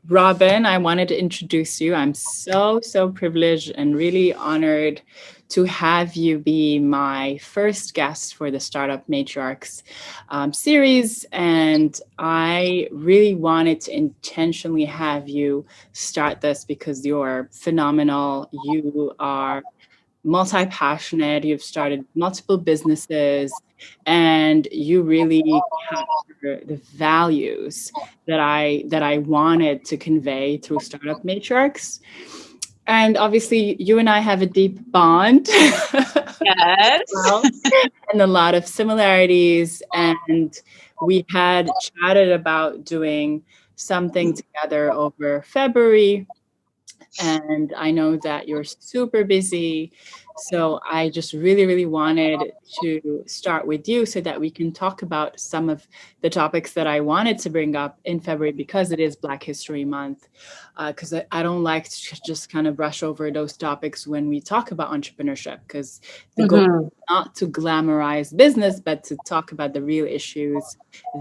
Robin, I wanted to introduce you. I'm so privileged and really honored to have you be my first guest for the Startup Matriarchs series. And I really wanted to intentionally have you start this because you're phenomenal. You are multi-passionate, you've started multiple businesses, and you really capture the values that I wanted to convey through Startup Matriarchs. And obviously you and I have a deep bond. Yes. Well, and a lot of similarities, and we had chatted about doing something together over February, and I know that you're super busy. So I just really wanted to start with you so that we can talk about some of the topics that I wanted to bring up in February because it is Black History Month. Because I don't like to just kind of brush over those topics when we talk about entrepreneurship, because the goal is not to glamorize business, but to talk about the real issues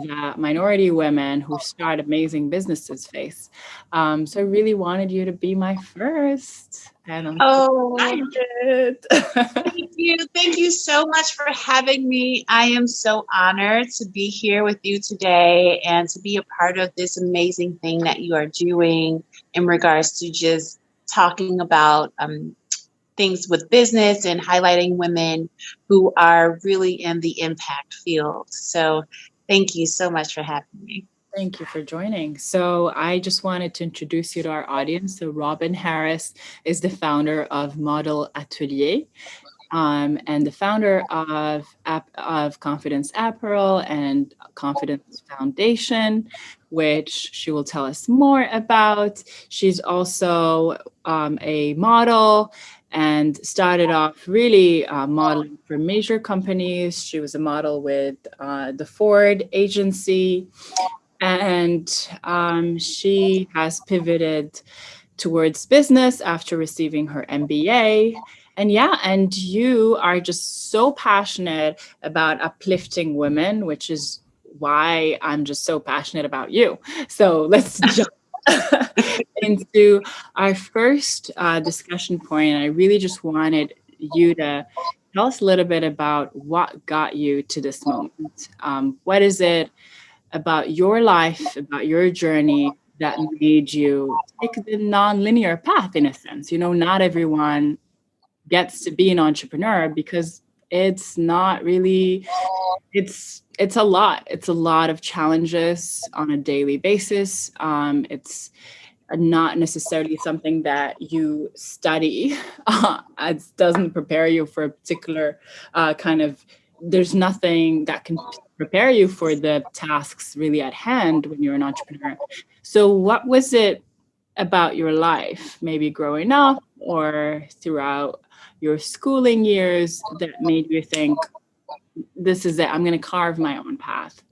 that minority women who start amazing businesses face. So I really wanted you to be my first, and I'm so excited. Thank you. Thank you so much for having me. I am so honored to be here with you today and to be a part of this amazing thing that you are doing in regards to just talking about things with business and highlighting women who are really in the impact field. So thank you so much for having me. Thank you for joining. So I just wanted to introduce you to our audience. So Robin Harris is the founder of Model Atelier, and the founder of Confidence Apparel and Confidence Foundation, which she will tell us more about. She's also a model and started off really modeling for major companies. She was a model with the Ford agency. And she has pivoted towards business after receiving her MBA. And yeah, and you are just so passionate about uplifting women, which is why I'm just so passionate about you. So let's jump into our first discussion point. I really just wanted you to tell us a little bit about what got you to this moment. What is it about your life, about your journey that made you take the non-linear path in a sense? Not everyone gets to be an entrepreneur because it's not really, it's a lot. It's a lot of challenges on a daily basis. It's not necessarily something that you study. It doesn't prepare you for a particular kind of, there's nothing that can prepare you for the tasks really at hand when you're an entrepreneur. So what was it about your life, maybe growing up or throughout your schooling years, that made you think, this is it, I'm going to carve my own path?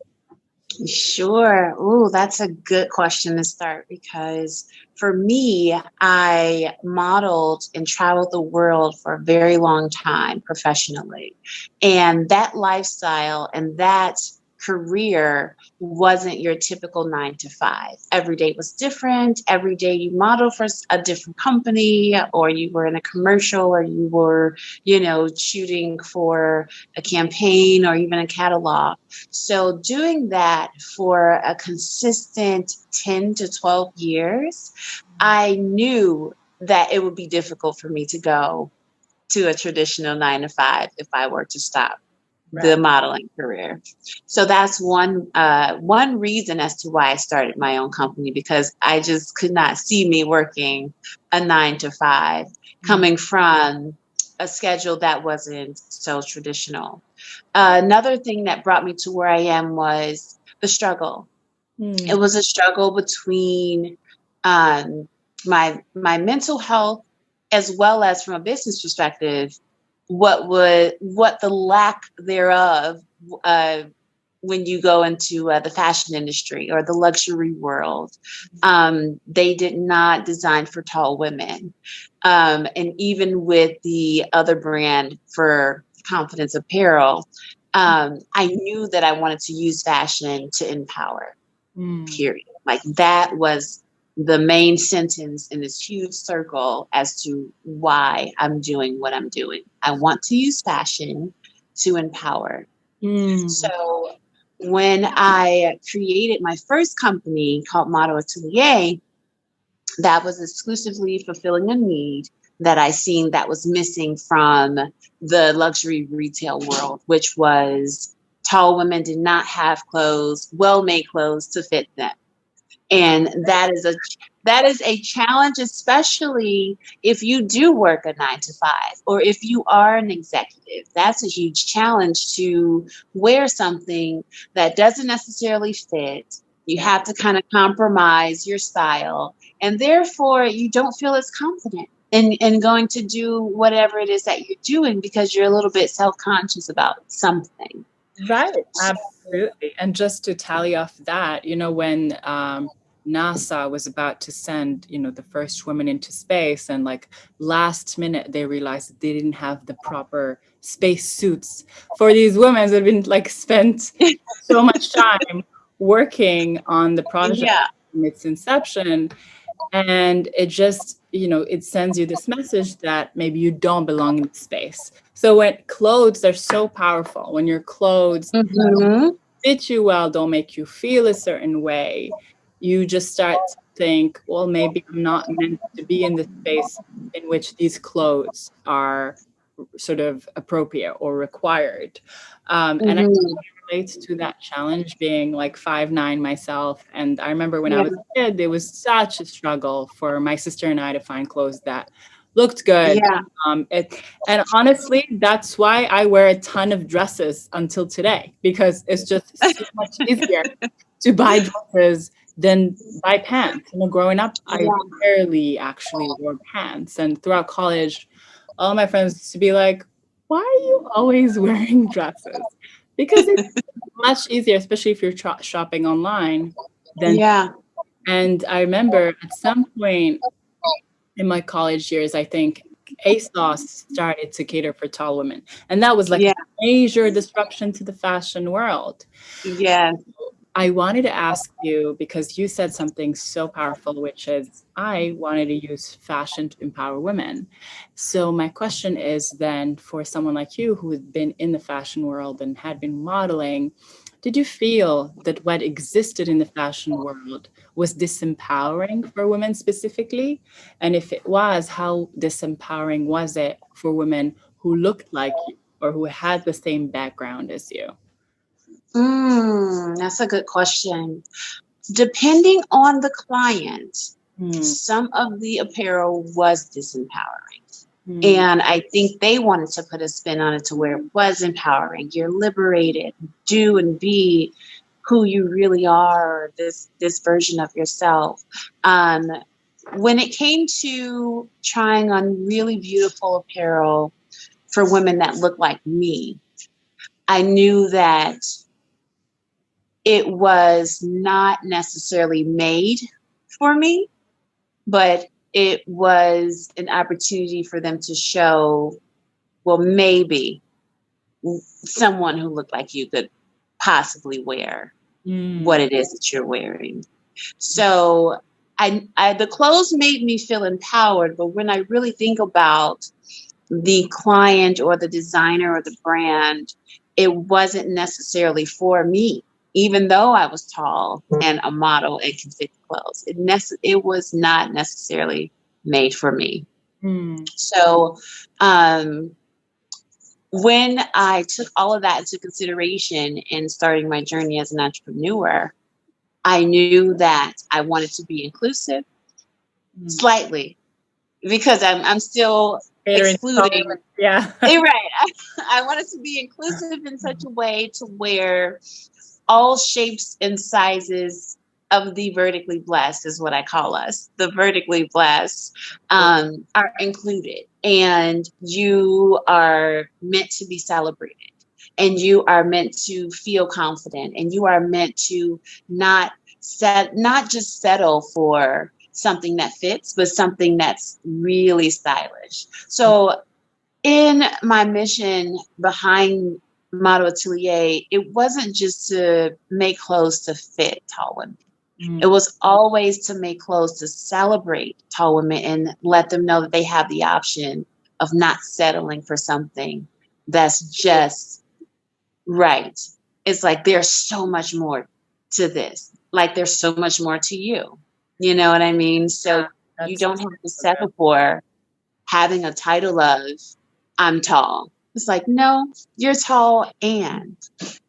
Sure. Oh, that's a good question to start because for me, I modeled and traveled the world for a very long time professionally. And that lifestyle and that career wasn't your typical 9 to 5. Every day was different. Every day you modeled for a different company, or you were in a commercial, or you were, shooting for a campaign or even a catalog. So doing that for a consistent 10 to 12 years, I knew that it would be difficult for me to go to a traditional 9 to 5 if I were to stop the modeling career. So that's one reason as to why I started my own company, because I just could not see me working a 9 to 5 coming from a schedule that wasn't so traditional. Another thing that brought me to where I am was the struggle. It was a struggle between my mental health, as well as from a business perspective, what the lack thereof when you go into the fashion industry or the luxury world. They did not design for tall women. And even with the other brand for Confidence Apparel, I knew that I wanted to use fashion to empower, period. Like that was the main sentence in this huge circle as to why I'm doing what I'm doing. I want to use fashion to empower. So when I created my first company called Model Atelier, that was exclusively fulfilling a need that I seen that was missing from the luxury retail world, which was tall women did not have clothes, well-made clothes to fit them. And that is a challenge, especially if you do work a 9 to 5, or if you are an executive. That's a huge challenge to wear something that doesn't necessarily fit. You have to kind of compromise your style, and therefore you don't feel as confident in going to do whatever it is that you're doing because you're a little bit self-conscious about something. Right, absolutely. And just to tally off that, when NASA was about to send, the first woman into space, and like last minute they realized that they didn't have the proper space suits for these women that had been like spent so much time working on the project from its inception. And it just, it sends you this message that maybe you don't belong in space. So when clothes are so powerful, when your clothes don't fit you well, don't make you feel a certain way, you just start to think, well, maybe I'm not meant to be in the space in which these clothes are sort of appropriate or required. And I relate to that challenge, being like 5'9" myself. And I remember when I was a kid, it was such a struggle for my sister and I to find clothes that looked good. And honestly, that's why I wear a ton of dresses until today, because it's just so much easier to buy dresses than buy pants. Growing up, I rarely actually wore pants. And throughout college, all my friends used to be like, why are you always wearing dresses? Because it's much easier, especially if you're shopping online. And I remember at some point in my college years, I think ASOS started to cater for tall women. And that was like a major disruption to the fashion world. I wanted to ask you, because you said something so powerful, which is I wanted to use fashion to empower women. So my question is then, for someone like you who had been in the fashion world and had been modeling, did you feel that what existed in the fashion world was disempowering for women specifically? And if it was, how disempowering was it for women who looked like you or who had the same background as you? That's a good question. Depending on the client, some of the apparel was disempowering. And I think they wanted to put a spin on it to where it was empowering. You're liberated, do and be who you really are, this version of yourself. When it came to trying on really beautiful apparel for women that look like me, I knew that it was not necessarily made for me, but it was an opportunity for them to show, well, maybe someone who looked like you could possibly wear what it is that you're wearing. So the clothes made me feel empowered, but when I really think about the client or the designer or the brand, it wasn't necessarily for me. Even though I was tall and a model and could fit clothes, it was not necessarily made for me. So when I took all of that into consideration in starting my journey as an entrepreneur, I knew that I wanted to be inclusive slightly, because I'm still excluding. Right. I wanted to be inclusive in such a way to where all shapes and sizes of the vertically blessed is what I call us. The vertically blessed are included, and you are meant to be celebrated, and you are meant to feel confident, and you are meant to not just settle for something that fits, but something that's really stylish. So in my mission behind Model Atelier, it wasn't just to make clothes to fit tall women. It was always to make clothes to celebrate tall women and let them know that they have the option of not settling for something that's just right. It's like there's so much more to this. Like there's so much more to you. You know what I mean? So you don't have to settle for having a title of I'm tall. It's like, no, you're tall and,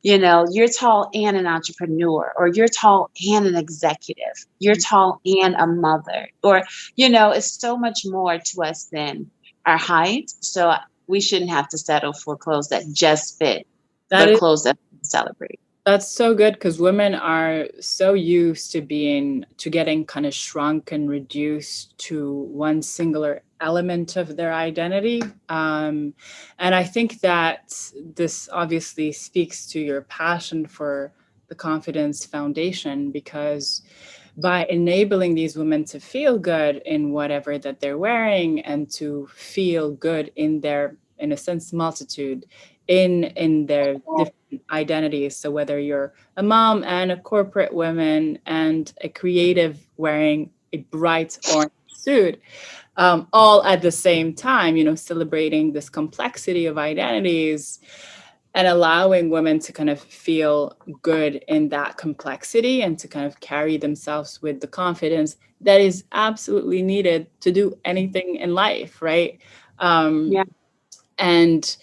you're tall and an entrepreneur, or you're tall and an executive. You're tall and a mother, or, it's so much more to us than our height. So we shouldn't have to settle for clothes that just fit, but clothes that celebrate. That's so good, because women are so used to getting kind of shrunk and reduced to one singular element of their identity. And I think that this obviously speaks to your passion for the Confidence Foundation, because by enabling these women to feel good in whatever that they're wearing and to feel good in their, in a sense, multitude, in their different identities. So whether you're a mom and a corporate woman and a creative wearing a bright orange suit, all at the same time, celebrating this complexity of identities and allowing women to kind of feel good in that complexity and to kind of carry themselves with the confidence that is absolutely needed to do anything in life, right? And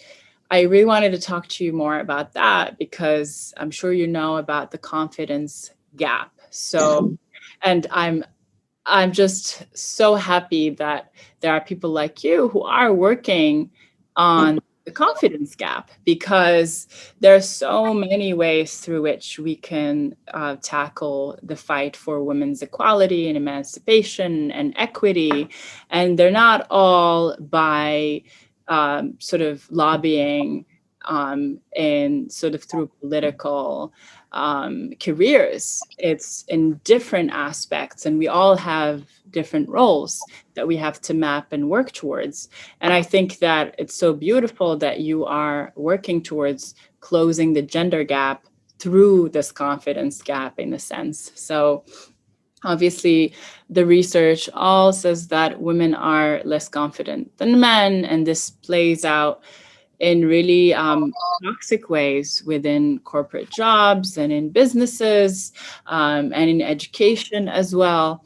I really wanted to talk to you more about that, because I'm sure you know about the confidence gap. So, and I'm just so happy that there are people like you who are working on the confidence gap, because there are so many ways through which we can tackle the fight for women's equality and emancipation and equity. And they're not all by sort of lobbying and sort of through political careers. It's in different aspects, and we all have different roles that we have to map and work towards. And I think that it's so beautiful that you are working towards closing the gender gap through this confidence gap, in a sense. So obviously, the research all says that women are less confident than men, and this plays out in really toxic ways within corporate jobs and in businesses and in education as well.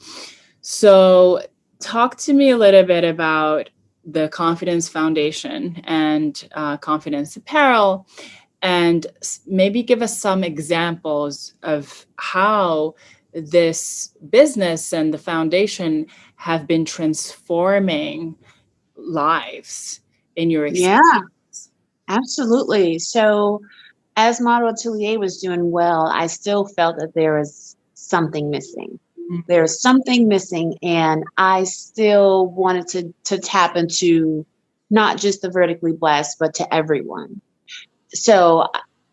So talk to me a little bit about the Confidence Foundation and Confidence Apparel, and maybe give us some examples of how this business and the foundation have been transforming lives in your experience. Yeah, absolutely. So as Model Atelier was doing well, I still felt that there was something missing. There's something missing, and I still wanted to tap into not just the vertically blessed, but to everyone. So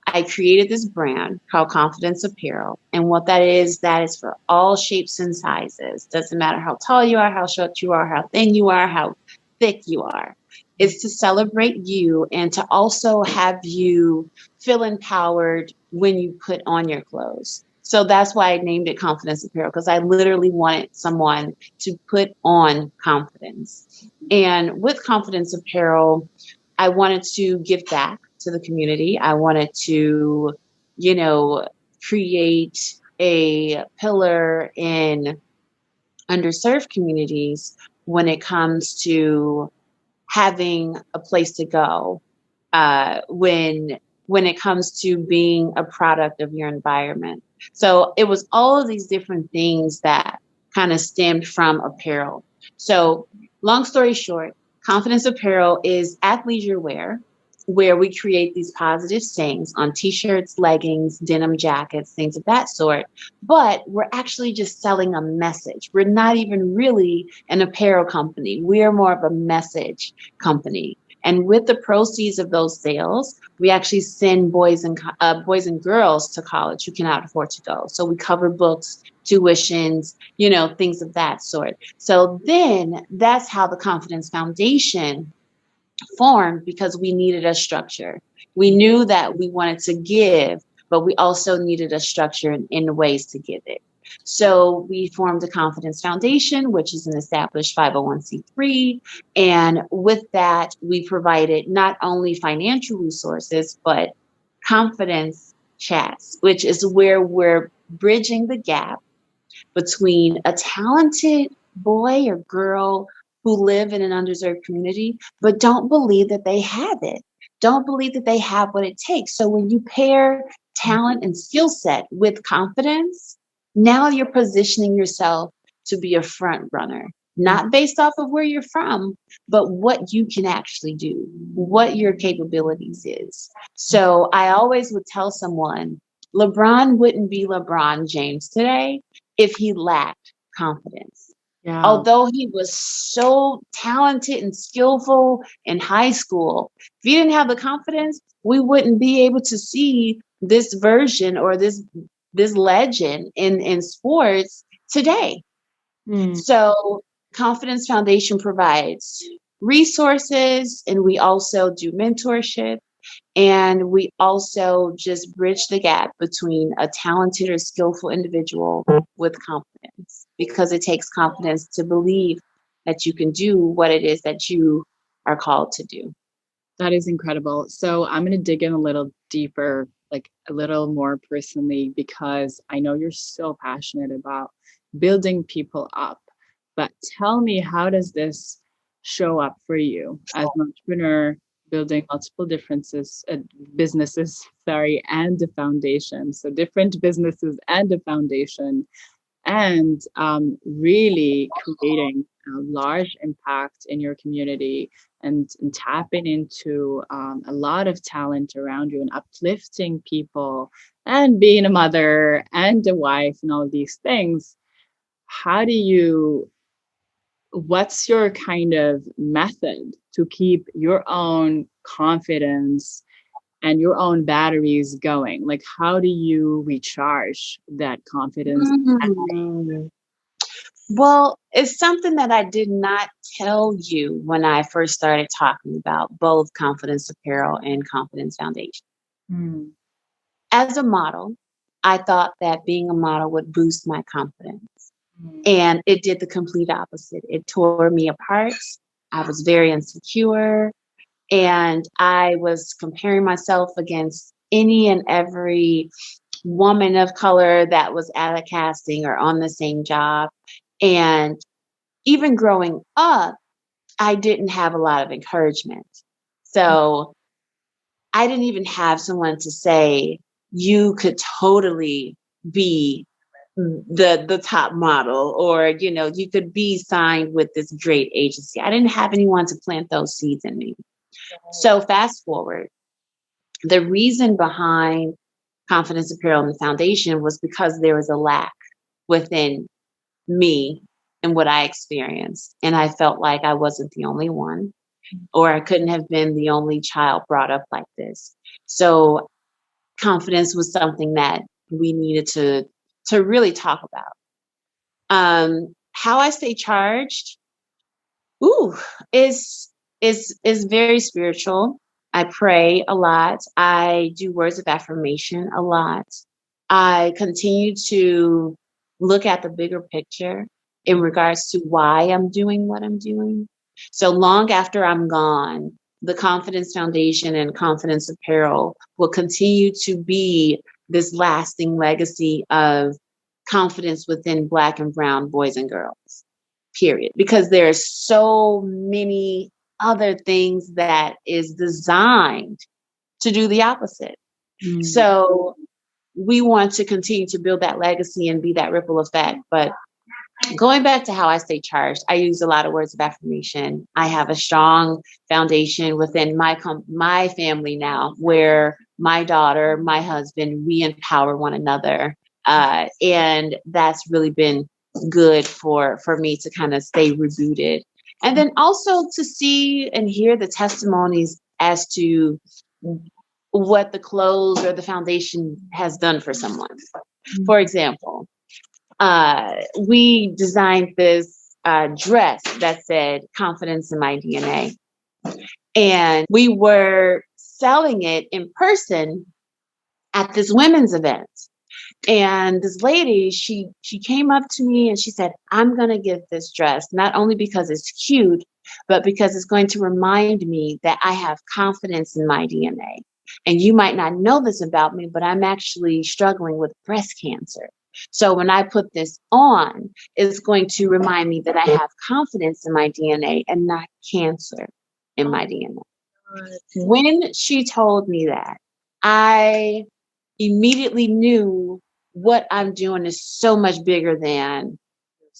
I created this brand called Confidence Apparel. And what that is for all shapes and sizes. Doesn't matter how tall you are, how short you are, how thin you are, how thick you are. It's to celebrate you and to also have you feel empowered when you put on your clothes. So that's why I named it Confidence Apparel, because I literally wanted someone to put on confidence. And with Confidence Apparel, I wanted to give back to the community. I wanted to, create a pillar in underserved communities when it comes to having a place to go when it comes to being a product of your environment. So it was all of these different things that kind of stemmed from apparel. So long story short, Confidence Apparel is athleisure wear, where we create these positive sayings on t-shirts, leggings, denim jackets, things of that sort. But we're actually just selling a message. We're not even really an apparel company. We're more of a message company. And with the proceeds of those sales, we actually send boys and girls to college who cannot afford to go. So we cover books, tuitions, things of that sort. So then that's how the Confidence Foundation formed, because we needed a structure. We knew that we wanted to give, but we also needed a structure in ways to give it. So we formed the Confidence Foundation, which is an established 501c3. And with that, we provided not only financial resources, but confidence chats, which is where we're bridging the gap between a talented boy or girl who live in an underserved community, but don't believe that they have it, don't believe that they have what it takes. So when you pair talent and skill set with confidence, now you're positioning yourself to be a front runner, not based off of where you're from, but what you can actually do, what your capabilities is. So I always would tell someone, LeBron wouldn't be LeBron James today if he lacked confidence. Yeah. Although he was so talented and skillful in high school, if he didn't have the confidence, we wouldn't be able to see this version or this legend in sports today. So Confidence Foundation provides resources, and we also do mentorship. And we also just bridge the gap between a talented or skillful individual with confidence, because it takes confidence to believe that you can do what it is that you are called to do. That is incredible. So I'm going to dig in a little deeper, like a little more personally, because I know you're so passionate about building people up. But tell me, how does this show up for you as an entrepreneur, building multiple businesses, and a foundation? So different businesses and a foundation, and really creating a large impact in your community, and tapping into a lot of talent around you and uplifting people and being a mother and a wife and all of these things. What's your kind of method to keep your own confidence and your own batteries going? Like, how do you recharge that confidence? Well, it's something that I did not tell you when I first started talking about both Confidence Apparel and Confidence Foundation. As a model, I thought that being a model would boost my confidence. And it did the complete opposite. It tore me apart. I was very insecure. And I was comparing myself against any and every woman of color that was at a casting or on the same job. And even growing up, I didn't have a lot of encouragement. So I didn't even have someone to say, you could totally be the top model, or, you could be signed with this great agency. I didn't have anyone to plant those seeds in me. So fast forward, the reason behind Confidence Apparel and the foundation was because there was a lack within me and what I experienced. And I felt like I wasn't the only one, or I couldn't have been the only child brought up like this. So confidence was something that we needed to really talk about. How I stay charged, is very spiritual. I pray a lot. I do words of affirmation a lot. I continue to look at the bigger picture in regards to why I'm doing what I'm doing. So long after I'm gone, the Confidence Foundation and Confidence Apparel will continue to be this lasting legacy of confidence within Black and brown boys and girls, period. Because there's so many other things that is designed to do the opposite. So we want to continue to build that legacy and be that ripple effect. But going back to how I stay charged, I use a lot of words of affirmation. I have a strong foundation within my family now, where my daughter, my husband, we empower one another. And that's really been good for me to kind of stay rebooted. And then also to see and hear the testimonies as to what the clothes or the foundation has done for someone. For example, we designed this dress that said "Confidence in My DNA." And we were selling it in person at this women's event. And this lady, she came up to me and she said, I'm going to get this dress, not only because it's cute, but because it's going to remind me that I have confidence in my DNA. And you might not know this about me, but I'm actually struggling with breast cancer. So when I put this on, it's going to remind me that I have confidence in my DNA and not cancer in my DNA. When she told me that, I immediately knew what I'm doing is so much bigger than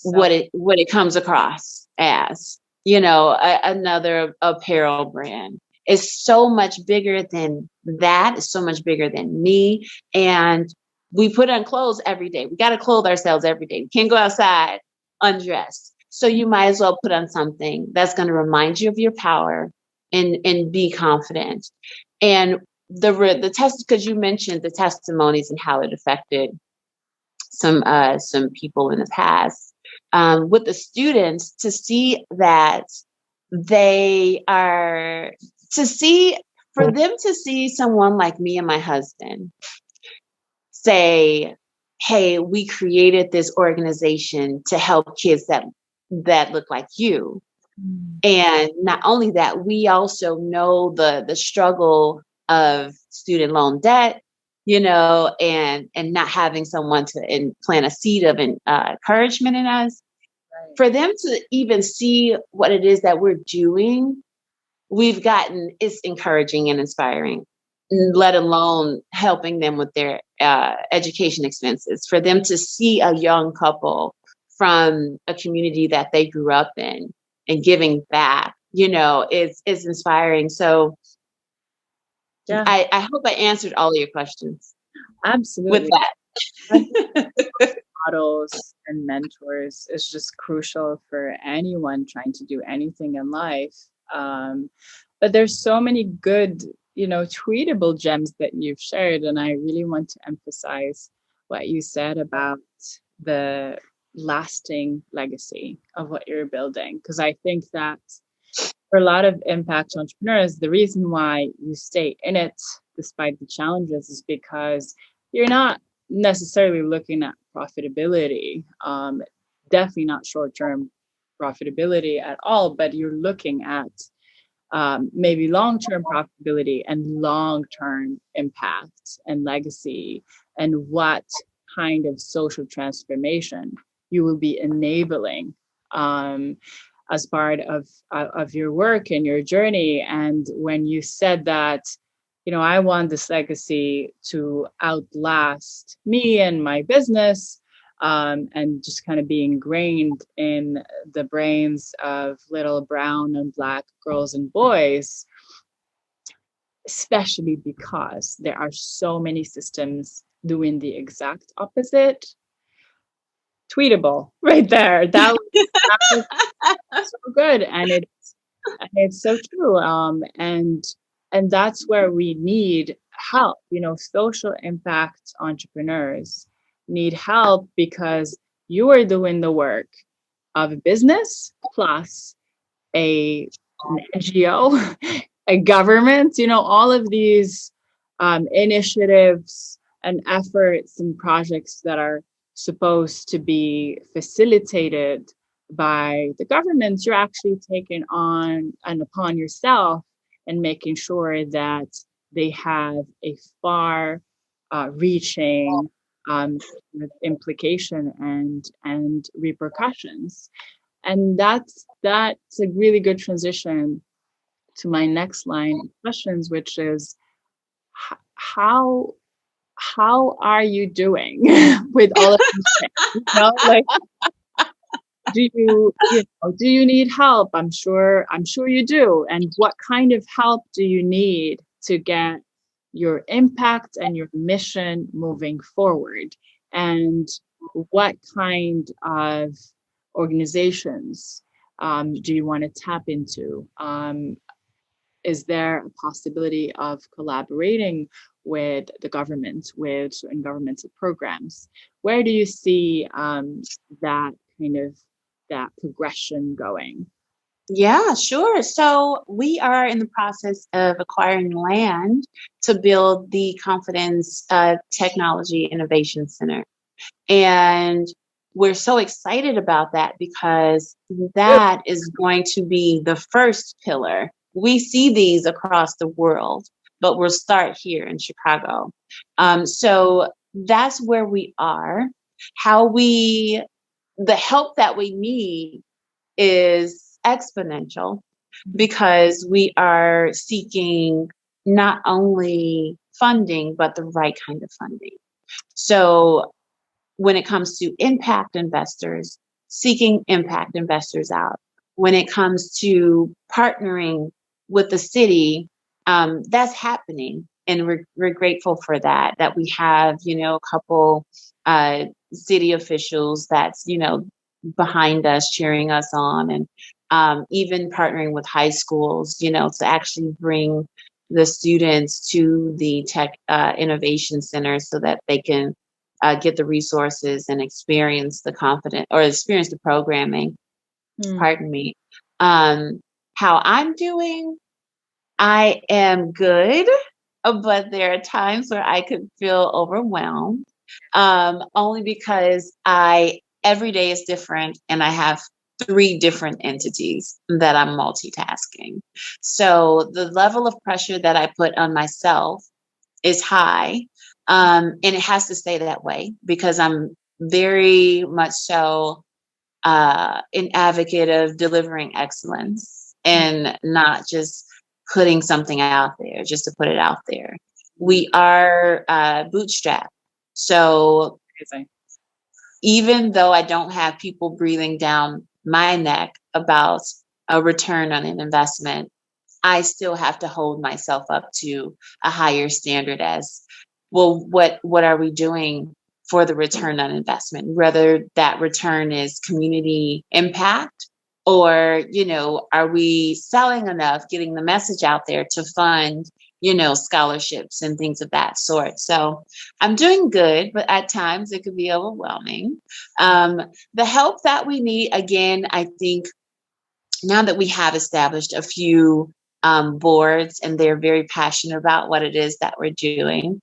what it comes across as. Another apparel brand. It's so much bigger than that. It's so much bigger than me. And we put on clothes every day. We got to clothe ourselves every day. We can't go outside undressed. So you might as well put on something that's going to remind you of your power and be confident. And the test, because you mentioned the testimonies and how it affected some people in the past, with the students, to see that they are for them to see someone like me and my husband say, hey, we created this organization to help kids that look like you. And not only that, we also know the struggle of student loan debt, and not having someone to plant a seed of encouragement in us. Right. For them to even see what it is that we're doing, it's encouraging and inspiring, let alone helping them with their education expenses. For them to see a young couple from a community that they grew up in and giving back, is inspiring. So yeah, I hope I answered all of your questions. Absolutely. With that. Models and mentors is just crucial for anyone trying to do anything in life. But there's so many good, tweetable gems that you've shared. And I really want to emphasize what you said about the lasting legacy of what you're building. Because I think that for a lot of impact entrepreneurs, the reason why you stay in it despite the challenges is because you're not necessarily looking at profitability, definitely not short-term profitability at all, but you're looking at maybe long-term profitability and long-term impact and legacy, and what kind of social transformation you will be enabling as part of your work and your journey. And when you said that, I want this legacy to outlast me and my business, and just kind of be ingrained in the brains of little brown and Black girls and boys, especially because there are so many systems doing the exact opposite. Tweetable right there. That was so good. And it's so true. And that's where we need help. Social impact entrepreneurs need help, because you are doing the work of a business plus an NGO, a government, all of these initiatives and efforts and projects that are supposed to be facilitated by the government, you're actually taking on and upon yourself and making sure that they have a far reaching implication and repercussions. And that's a really good transition to my next line of questions, which is how are you doing with all of these things? Like, do you need help? I'm sure you do. And what kind of help do you need to get your impact and your mission moving forward? And what kind of organizations do you want to tap into? Is there a possibility of collaborating with the government, with certain governmental programs? Where do you see that kind of that progression going? Yeah, sure. So we are in the process of acquiring land to build the Confidence Technology Innovation Center. And we're so excited about that because that is going to be the first pillar. We see these across the world, but we'll start here in Chicago. So that's where we are. The help that we need is exponential because we are seeking not only funding, but the right kind of funding. So when it comes to impact investors, seeking impact investors out. When it comes to partnering with the city, that's happening. And we're grateful for that we have, a couple city officials that's, behind us, cheering us on, and even partnering with high schools, to actually bring the students to the Tech Innovation Center so that they can get the resources and experience the programming. Pardon me. How I'm doing, I am good, but there are times where I could feel overwhelmed, only because every day is different and I have 3 different entities that I'm multitasking. So the level of pressure that I put on myself is high. And it has to stay that way because I'm very much so an advocate of delivering excellence and not just putting something out there just to put it out there. We are bootstrapped. So even though I don't have people breathing down my neck about a return on an investment, I still have to hold myself up to a higher standard as well. What are we doing for the return on investment? Whether that return is community impact or, are we selling enough, getting the message out there to fund, scholarships and things of that sort. So I'm doing good, but at times it could be overwhelming. The help that we need, again, I think now that we have established a few boards and they're very passionate about what it is that we're doing,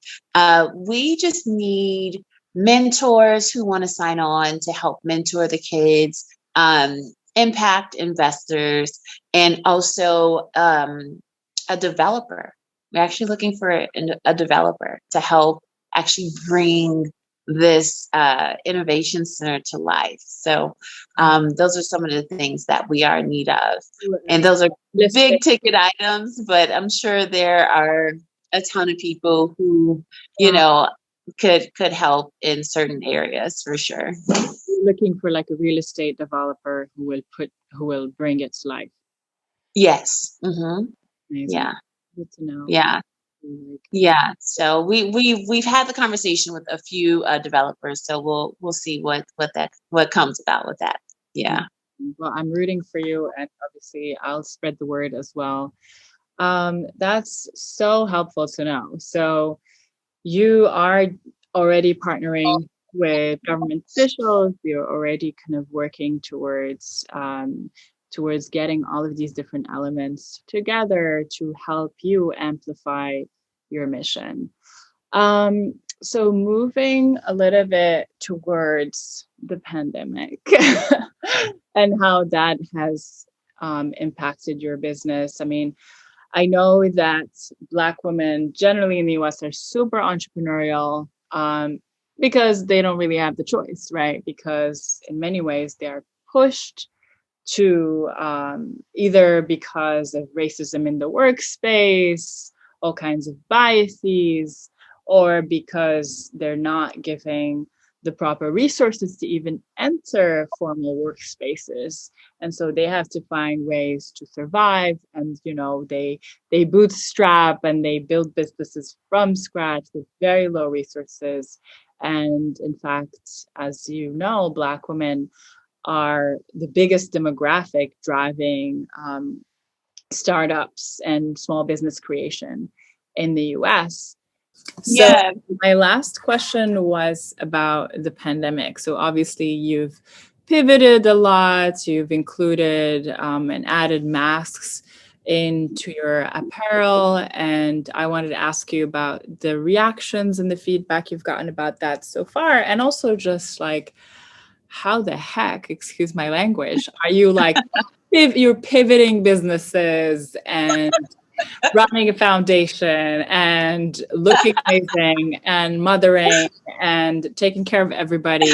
we just need mentors who want to sign on to help mentor the kids, impact investors, and also a developer. We're actually looking for a developer to help actually bring this innovation center to life. So those are some of the things that we are in need of. And those are big ticket items, but I'm sure there are a ton of people who, could help in certain areas for sure. Looking for like a real estate developer who will bring it to life. Yes. Mm-hmm. Yeah. Good to know. Yeah. Yeah. So we've had the conversation with a few developers. So we'll see what comes about with that. Yeah. Well, I'm rooting for you, and obviously I'll spread the word as well. That's so helpful to know. So you are already partnering with government officials. You're already kind of working towards getting all of these different elements together to help you amplify your mission. So moving a little bit towards the pandemic and how that has impacted your business. I mean, I know that Black women generally in the US are super entrepreneurial because they don't really have the choice, right? Because in many ways they are pushed to either because of racism in the workspace, all kinds of biases, or because they're not giving the proper resources to even enter formal workspaces. And so they have to find ways to survive, and they bootstrap and they build businesses from scratch with very low resources. And in fact, as you know, Black women are the biggest demographic driving startups and small business creation in the US. So my last question was about the pandemic. So obviously you've pivoted a lot. You've included and added masks into your apparel. And I wanted to ask you about the reactions and the feedback you've gotten about that so far. And also just like, how the heck, excuse my language, are you like, if you're pivoting businesses and running a foundation and looking amazing and mothering and taking care of everybody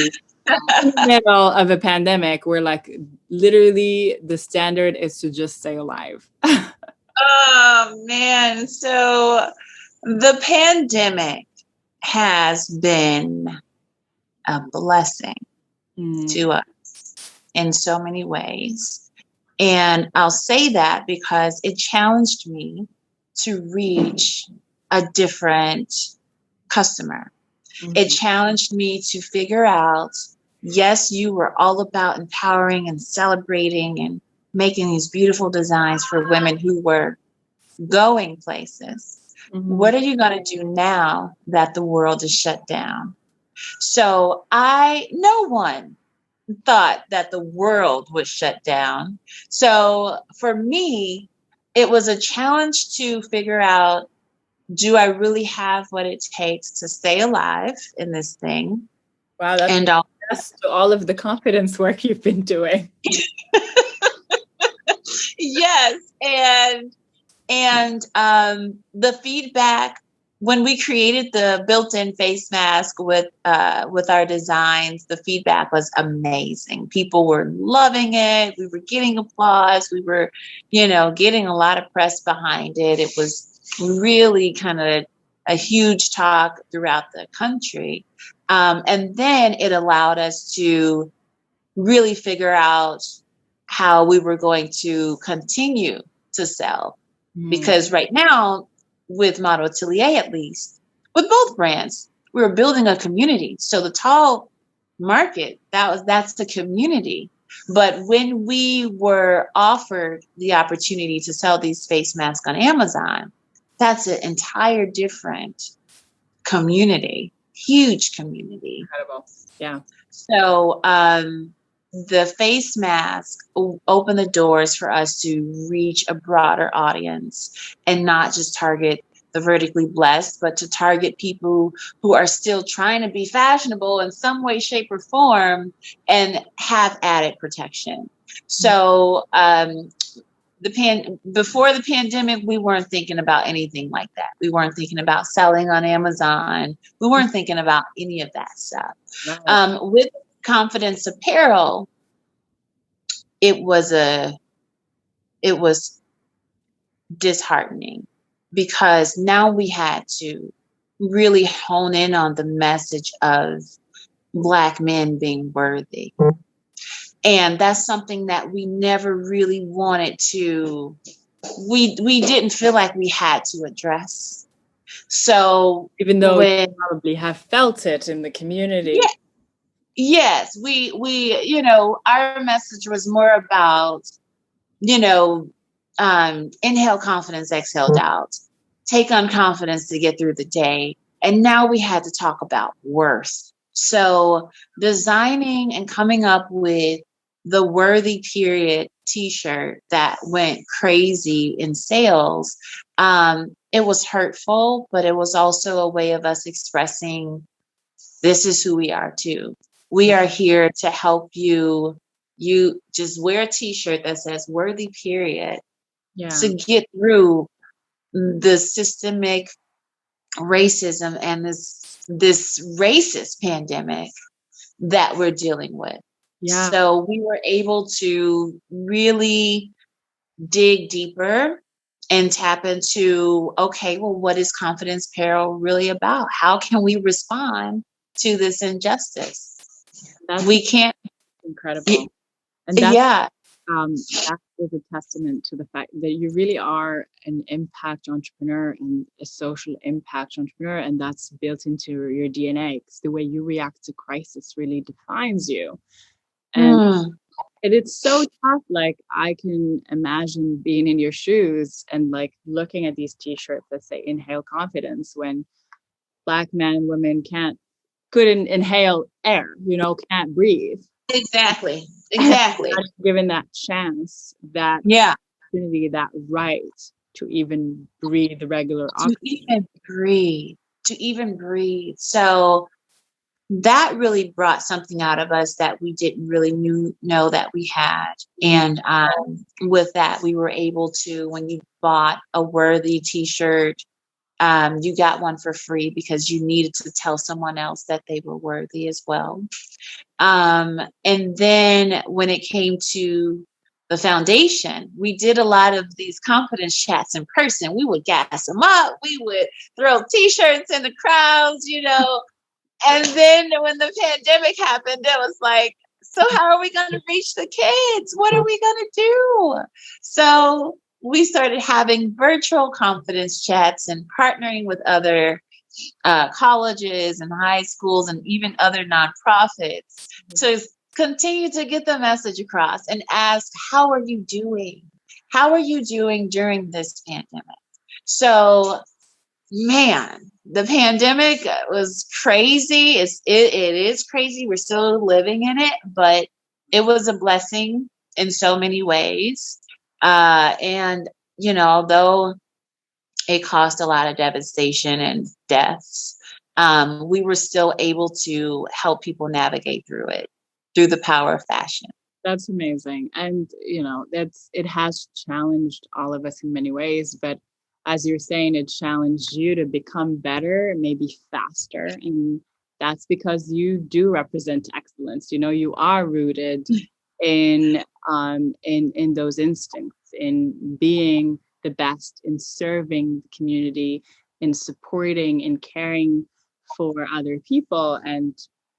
in the middle of a pandemic where like literally the standard is to just stay alive? Oh man. So the pandemic has been a blessing to us in so many ways. And I'll say that because it challenged me to reach a different customer. It challenged me to figure out, yes, you were all about empowering and celebrating and making these beautiful designs for women who were going places. What are you going to do now that the world is shut down? So no one thought that the world was shut down. So for me, it was a challenge to figure out, do I really have what it takes to stay alive in this thing? Wow, that's to all of the confidence work you've been doing. Yes. And the feedback when we created the built-in face mask with our designs, the feedback was amazing. People were loving it. We were getting applause. We were, getting a lot of press behind it. It was really kind of a huge talk throughout the country. And then it allowed us to really figure out how we were going to continue to sell. Because right now, with Model Atelier, at least, with both brands, we were building a community. So the tall market, that's the community. But when we were offered the opportunity to sell these face masks on Amazon, that's an entire different community, huge community. Incredible. Yeah. So the face mask opened the doors for us to reach a broader audience and not just target the vertically blessed, but to target people who are still trying to be fashionable in some way, shape, or form and have added protection. So before the pandemic, we weren't thinking about anything like that. We weren't thinking about selling on Amazon. We weren't thinking about any of that stuff. Right. With Confidence Apparel, it was disheartening because now we had to really hone in on the message of Black men being worthy. And that's something that we never really wanted to, we didn't feel like we had to address. So even though we probably have felt it in the community. Yeah, yes, we our message was more about, inhale confidence, exhale doubt, take on confidence to get through the day. And now we had to talk about worth. So designing and coming up with the Worthy Period t-shirt that went crazy in sales, it was hurtful, but it was also a way of us expressing, this is who we are too. We are here to help you. You just wear a t-shirt that says Worthy Period to get through the systemic racism and this racist pandemic that we're dealing with. Yeah. So we were able to really dig deeper and tap into, okay, well, what is Confidence Apparel really about? How can we respond to this injustice? We can't. Incredible. And that is a testament to the fact that you really are an impact entrepreneur and a social impact entrepreneur, and that's built into your DNA, because the way you react to crisis really defines you. And it's so tough. Like, I can imagine being in your shoes and like looking at these t-shirts that say inhale confidence when Black men and women couldn't inhale air, can't breathe. Exactly. Not given that chance, that Yeah. opportunity, that right to even breathe the regular To oxygen. even breathe. To even breathe. So that really brought something out of us that we didn't really know that we had. And with that, we were able to, when you bought a worthy t-shirt, you got one for free because you needed to tell someone else that they were worthy as well. And then when it came to the foundation, we did a lot of these confidence chats in person. We would gas them up. We would throw t-shirts in the crowds, And then when the pandemic happened, it was like, so how are we going to reach the kids? What are we going to do? So we started having virtual confidence chats and partnering with other colleges and high schools and even other nonprofits to continue to get the message across and ask, how are you doing? How are you doing during this pandemic? So, man, the pandemic was crazy. It is crazy. We're still living in it, but it was a blessing in so many ways. And, although it caused a lot of devastation and deaths, we were still able to help people navigate through it through the power of fashion. That's amazing. And, it has challenged all of us in many ways, but as you're saying, it challenged you to become better, maybe faster. And that's because you do represent excellence. You are rooted in those instincts, in being the best, in serving the community, in supporting and caring for other people. And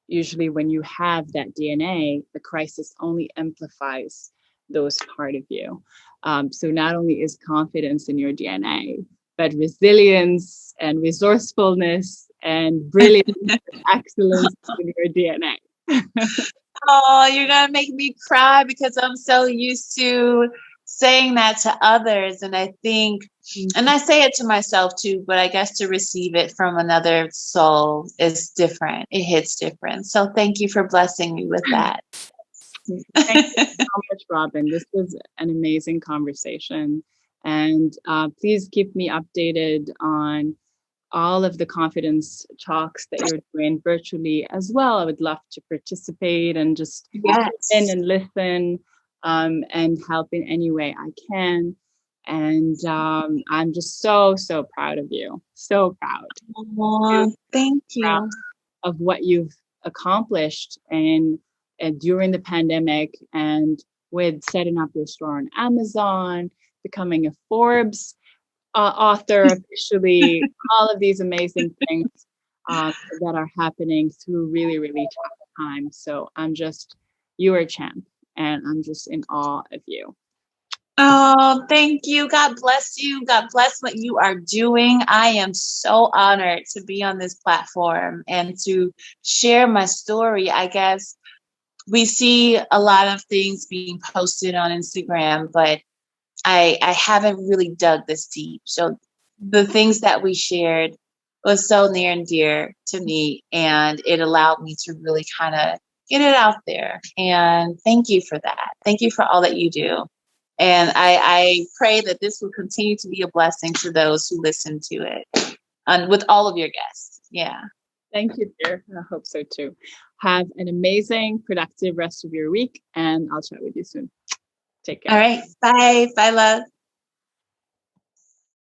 usually when you have that DNA, the crisis only amplifies those part of you. So not only is confidence in your DNA, but resilience and resourcefulness and brilliance and excellence in your DNA. Oh, you're going to make me cry because I'm so used to saying that to others. And I think, and I say it to myself too, but I guess to receive it from another soul is different. It hits different. So thank you for blessing me with that. Thank you so much, Robin. This was an amazing conversation. And please keep me updated on all of the confidence talks that you're doing virtually as well. I would love to participate and just listen and listen and help in any way I can. And I'm just so proud of you. So proud. Oh, thank you. Of what you've accomplished and during the pandemic, and with setting up your store on Amazon, becoming a Forbes author officially, all of these amazing things that are happening through really, really tough times. So you are a champ, and I'm just in awe of you. Oh, thank you. God bless you. God bless what you are doing. I am so honored to be on this platform and to share my story. I guess we see a lot of things being posted on Instagram, but I haven't really dug this deep. So the things that we shared was so near and dear to me, and it allowed me to really kind of get it out there. And thank you for that. Thank you for all that you do. And I pray that this will continue to be a blessing to those who listen to it, and with all of your guests. Yeah. Thank you, dear. I hope so too. Have an amazing, productive rest of your week, and I'll chat with you soon. Take care. All right. Bye. Bye, love.